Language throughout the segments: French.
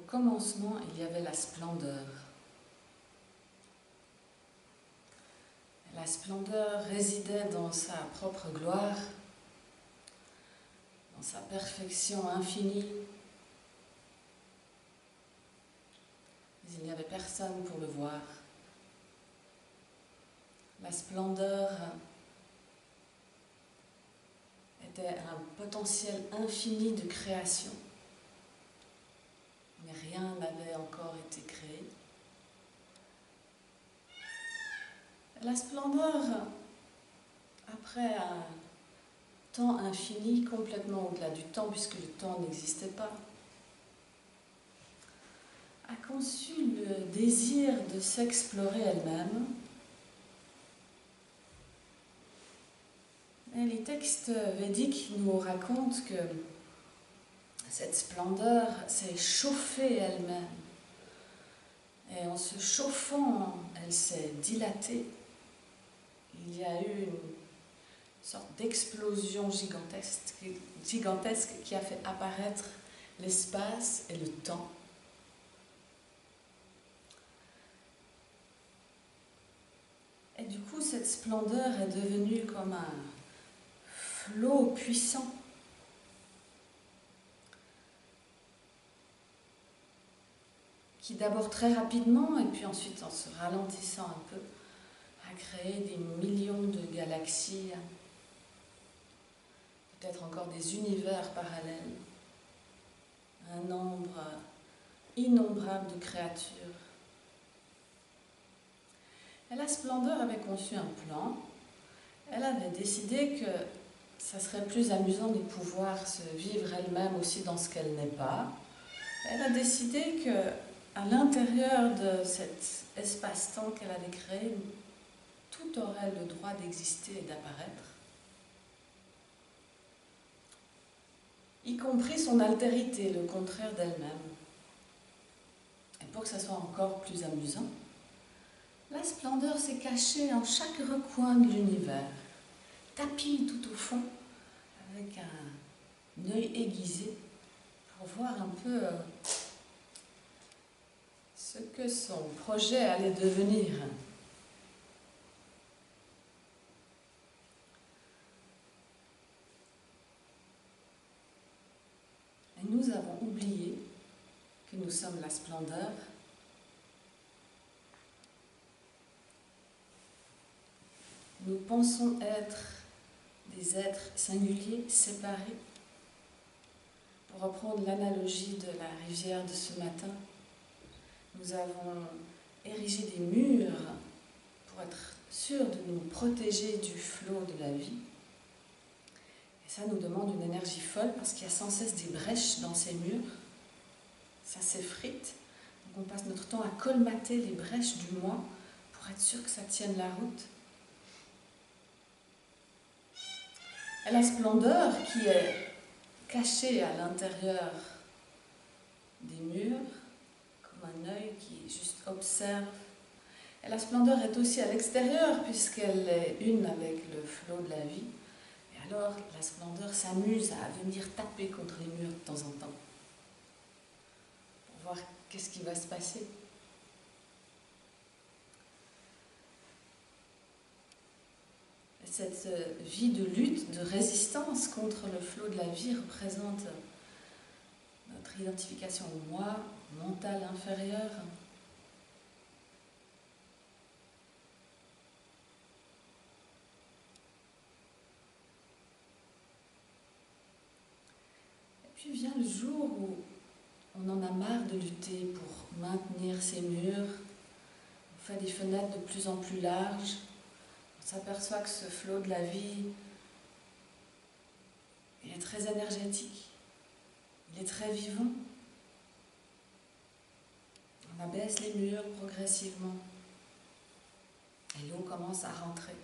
commencement, il y avait la splendeur. La splendeur résidait dans sa propre gloire, dans sa perfection infinie. Mais il n'y avait personne pour le voir. La splendeur était un potentiel infini de création, mais rien n'avait encore été créé. La splendeur, après un temps infini, complètement au-delà du temps, puisque le temps n'existait pas, a conçu le désir de s'explorer elle-même. Et les textes védiques nous racontent que cette splendeur s'est chauffée elle-même. Et en se chauffant, elle s'est dilatée. Il y a eu une sorte d'explosion gigantesque qui a fait apparaître l'espace et le temps. Et du coup, cette splendeur est devenue comme un flot puissant qui d'abord très rapidement et puis ensuite en se ralentissant un peu a créé des millions de galaxies, peut-être encore des univers parallèles, un nombre innombrable de créatures. Et la splendeur avait conçu un plan. Elle avait décidé que ça serait plus amusant de pouvoir se vivre elle-même aussi dans ce qu'elle n'est pas. Elle a décidé qu'à l'intérieur de cet espace-temps qu'elle avait créé, tout aurait le droit d'exister et d'apparaître, y compris son altérité, le contraire d'elle-même. Et pour que ça soit encore plus amusant, la splendeur s'est cachée en chaque recoin de l'univers, tapie tout au fond, avec un œil aiguisé, pour voir un peu ce que son projet allait devenir. Et nous avons oublié que nous sommes la splendeur. Nous pensons être des êtres singuliers, séparés. Pour reprendre l'analogie de la rivière de ce matin, nous avons érigé des murs pour être sûrs de nous protéger du flot de la vie. Et ça nous demande une énergie folle parce qu'il y a sans cesse des brèches dans ces murs. Ça s'effrite. Donc on passe notre temps à colmater les brèches du moi pour être sûr que ça tienne la route. Et la splendeur qui est cachée à l'intérieur des murs, comme un œil qui juste observe. Et la splendeur est aussi à l'extérieur puisqu'elle est une avec le flot de la vie. Et alors la splendeur s'amuse à venir taper contre les murs de temps en temps pour voir qu'est-ce qui va se passer. Cette vie de lutte, de résistance contre le flot de la vie représente notre identification au moi, mental inférieur. Et puis vient le jour où on en a marre de lutter pour maintenir ces murs. On fait des fenêtres de plus en plus larges. On s'aperçoit que ce flot de la vie, il est très énergétique, il est très vivant. On abaisse les murs progressivement et l'eau commence à rentrer.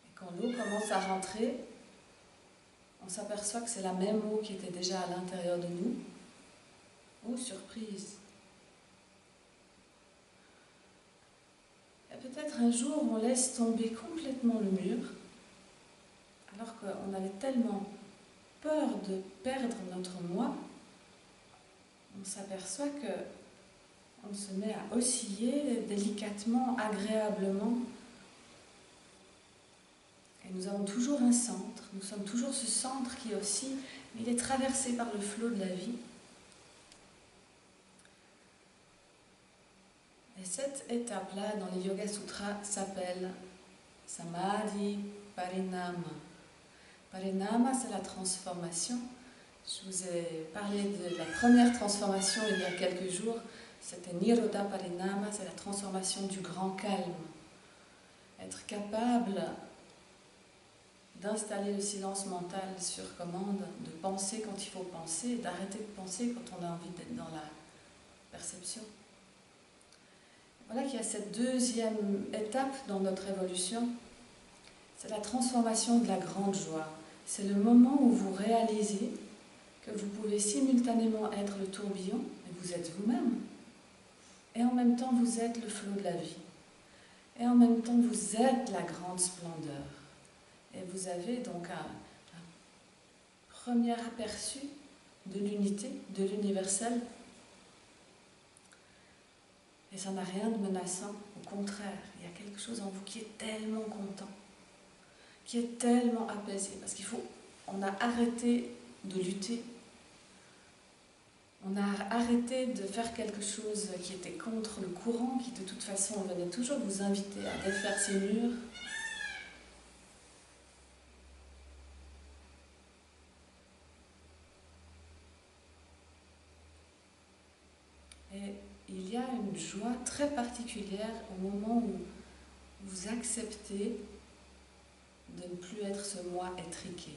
Et quand l'eau commence à rentrer, on s'aperçoit que c'est la même eau qui était déjà à l'intérieur de nous. Oh, surprise! Et peut-être un jour, on laisse tomber complètement le mur, alors qu'on avait tellement peur de perdre notre moi, on s'aperçoit que on se met à osciller délicatement, agréablement. Et nous avons toujours un centre, nous sommes toujours ce centre qui oscille, mais il est traversé par le flot de la vie. Et cette étape-là dans les Yoga Sutras s'appelle Samadhi Parinama. Parinama, c'est la transformation. Je vous ai parlé de la première transformation il y a quelques jours. C'était Nirodha Parinama, c'est la transformation du grand calme. Être capable d'installer le silence mental sur commande, de penser quand il faut penser, d'arrêter de penser quand on a envie d'être dans la perception. Voilà qu'il y a cette deuxième étape dans notre évolution, c'est la transformation de la grande joie. C'est le moment où vous réalisez que vous pouvez simultanément être le tourbillon, et vous êtes vous-même, et en même temps vous êtes le flot de la vie, et en même temps vous êtes la grande splendeur. Et vous avez donc un premier aperçu de l'unité, de l'universel. Et ça n'a rien de menaçant, au contraire, il y a quelque chose en vous qui est tellement content, qui est tellement apaisé, parce on a arrêté de lutter, on a arrêté de faire quelque chose qui était contre le courant, qui de toute façon venait toujours vous inviter à défaire ces murs. Et il y a une joie très particulière au moment où vous acceptez de ne plus être ce moi étriqué.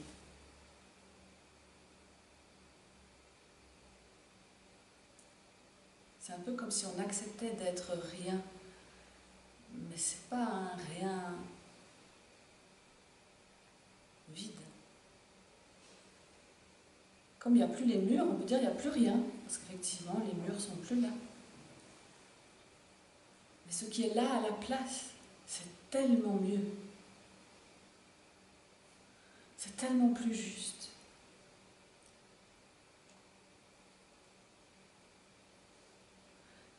C'est un peu comme si on acceptait d'être rien, mais c'est pas un rien vide. Comme il n'y a plus les murs, on peut dire qu'il n'y a plus rien, parce qu'effectivement les murs ne sont plus là. Mais ce qui est là à la place, c'est tellement mieux. C'est tellement plus juste.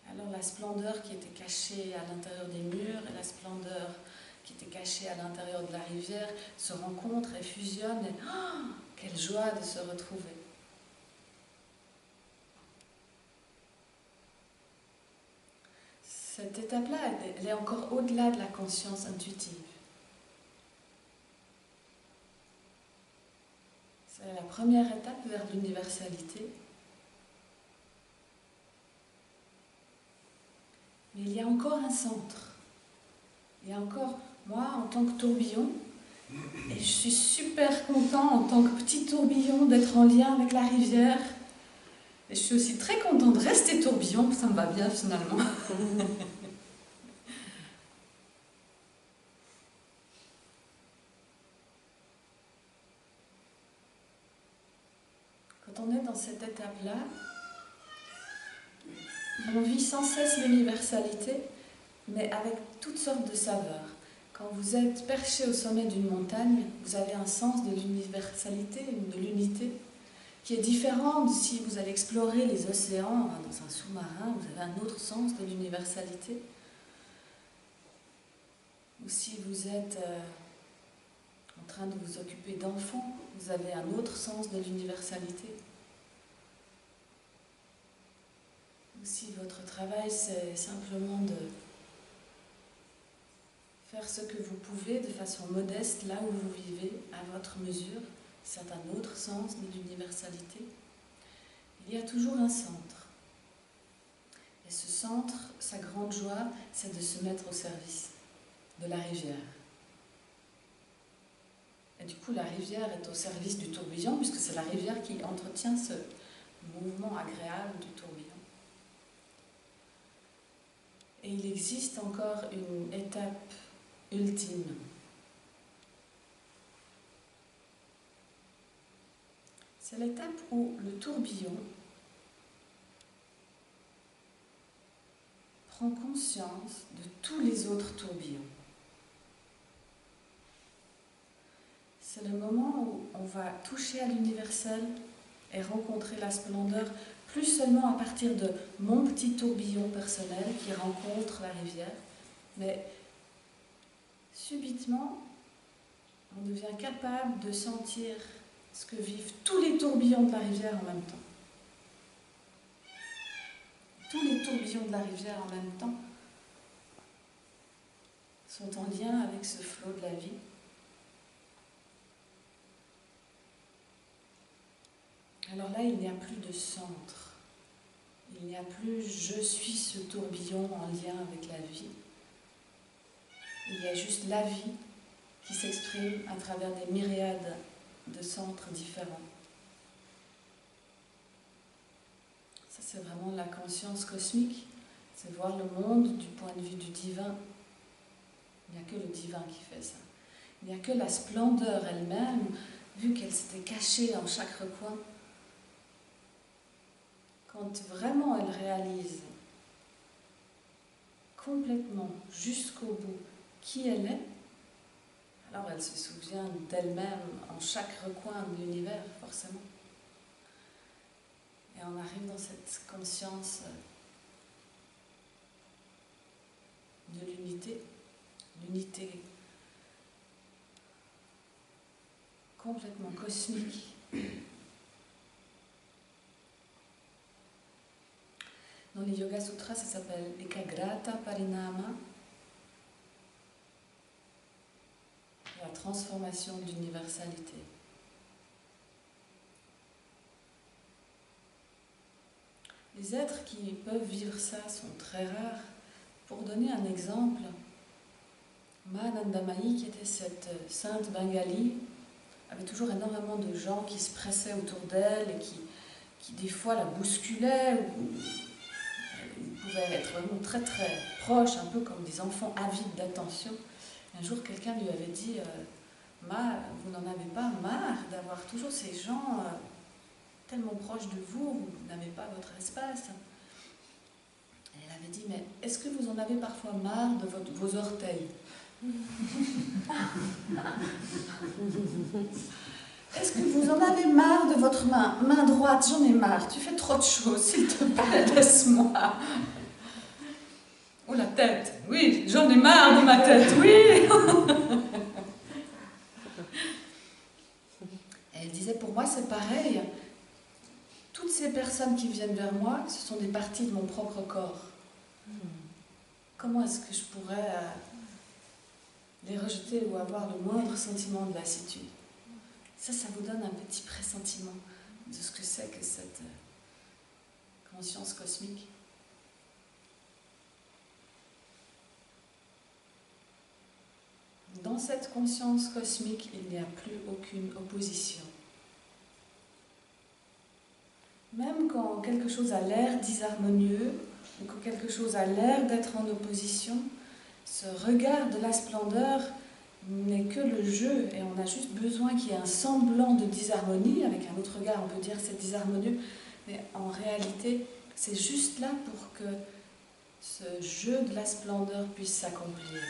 Alors la splendeur qui était cachée à l'intérieur des murs et la splendeur qui était cachée à l'intérieur de la rivière se rencontrent et fusionnent. Et oh, quelle joie de se retrouver. Cette étape-là, elle est encore au-delà de la conscience intuitive. C'est la première étape vers l'universalité. Mais il y a encore un centre. Il y a encore, moi, en tant que tourbillon, et je suis super content en tant que petit tourbillon d'être en lien avec la rivière. Et je suis aussi très contente de rester tourbillon, ça me va bien finalement. Quand on est dans cette étape-là, on vit sans cesse l'universalité, mais avec toutes sortes de saveurs. Quand vous êtes perché au sommet d'une montagne, vous avez un sens de l'universalité, de l'unité, qui est différent de si vous allez explorer les océans dans un sous-marin, vous avez un autre sens de l'universalité. Ou si vous êtes en train de vous occuper d'enfants, vous avez un autre sens de l'universalité. Ou si votre travail, c'est simplement de faire ce que vous pouvez de façon modeste, là où vous vivez, à votre mesure, c'est un autre sens de l'universalité. Il y a toujours un centre. Et ce centre, sa grande joie, c'est de se mettre au service de la rivière. Et du coup, la rivière est au service du tourbillon, puisque c'est la rivière qui entretient ce mouvement agréable du tourbillon. Et il existe encore une étape ultime. C'est l'étape où le tourbillon prend conscience de tous les autres tourbillons. C'est le moment où on va toucher à l'universel et rencontrer la splendeur plus seulement à partir de mon petit tourbillon personnel qui rencontre la rivière, mais subitement, on devient capable de sentir ce que vivent tous les tourbillons de la rivière en même temps. Tous les tourbillons de la rivière en même temps sont en lien avec ce flot de la vie. Alors là, il n'y a plus de centre. Il n'y a plus « je suis ce tourbillon en lien avec la vie ». Il y a juste la vie qui s'exprime à travers des myriades de centres différents. Ça, c'est vraiment la conscience cosmique. C'est voir le monde du point de vue du divin. Il n'y a que le divin qui fait ça. Il n'y a que la splendeur elle-même, vu qu'elle s'était cachée dans chaque recoin. Quand vraiment elle réalise complètement, jusqu'au bout, qui elle est, alors elle se souvient d'elle-même en chaque recoin de l'univers, forcément. Et on arrive dans cette conscience de l'unité, l'unité complètement cosmique. Dans les Yoga Sutras, ça s'appelle Ekagrata Parinama, la transformation d'universalité. Les êtres qui peuvent vivre ça sont très rares. Pour donner un exemple, Ma Anandamayi, qui était cette sainte bengali, avait toujours énormément de gens qui se pressaient autour d'elle et qui des fois la bousculaient, ou ils pouvaient être vraiment très très proches, un peu comme des enfants avides d'attention. Un jour, quelqu'un lui avait dit Ma, vous n'en avez pas marre d'avoir toujours ces gens tellement proches de vous, vous n'avez pas votre espace. Et elle avait dit, mais est-ce que vous en avez parfois marre de vos orteils? Est-ce que vous en avez marre de votre main droite? J'en ai marre, tu fais trop de choses, s'il te plaît, laisse-moi. Ou la tête, oui, j'en ai marre de ma tête, oui. Et elle disait, pour moi c'est pareil. Toutes ces personnes qui viennent vers moi, ce sont des parties de mon propre corps. Comment est-ce que je pourrais les rejeter ou avoir le moindre sentiment de lassitude? Ça vous donne un petit pressentiment de ce que c'est que cette conscience cosmique. Dans cette conscience cosmique, il n'y a plus aucune opposition. Même quand quelque chose a l'air disharmonieux, ou quand quelque chose a l'air d'être en opposition, ce regard de la splendeur n'est que le jeu, et on a juste besoin qu'il y ait un semblant de disharmonie. Avec un autre regard, on peut dire que c'est disharmonieux, mais en réalité, c'est juste là pour que ce jeu de la splendeur puisse s'accomplir.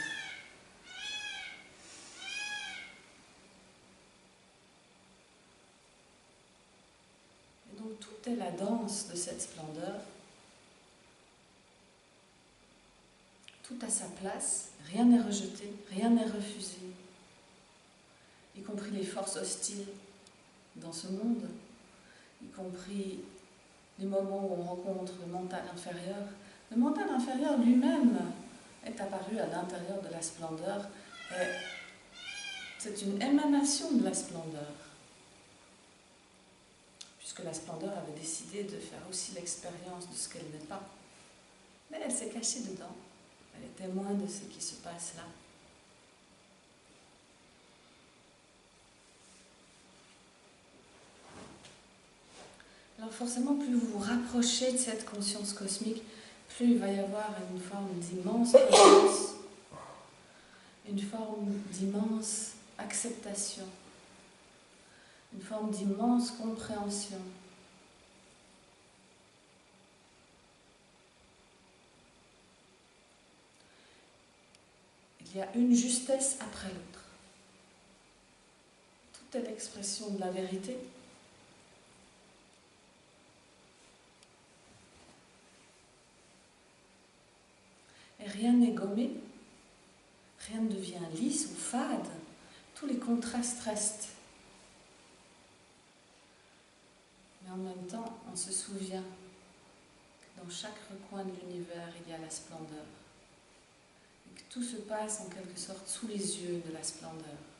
Et donc, tout est la danse de cette splendeur. Tout a sa place, rien n'est rejeté, rien n'est refusé, y compris les forces hostiles dans ce monde, y compris les moments où on rencontre le mental inférieur. Le mental inférieur lui-même est apparu à l'intérieur de la splendeur, et c'est une émanation de la splendeur, puisque la splendeur avait décidé de faire aussi l'expérience de ce qu'elle n'est pas. Mais elle s'est cachée dedans. Elle est témoin de ce qui se passe là. Alors forcément, plus vous vous rapprochez de cette conscience cosmique, plus il va y avoir une forme d'immense conscience, une forme d'immense acceptation, une forme d'immense compréhension. Il y a une justesse après l'autre. Tout est l'expression de la vérité. rien n'est gommé, rien ne devient lisse ou fade, tous les contrastes restent. Mais en même temps, on se souvient que dans chaque recoin de l'univers, il y a la splendeur. Et que tout se passe en quelque sorte sous les yeux de la splendeur.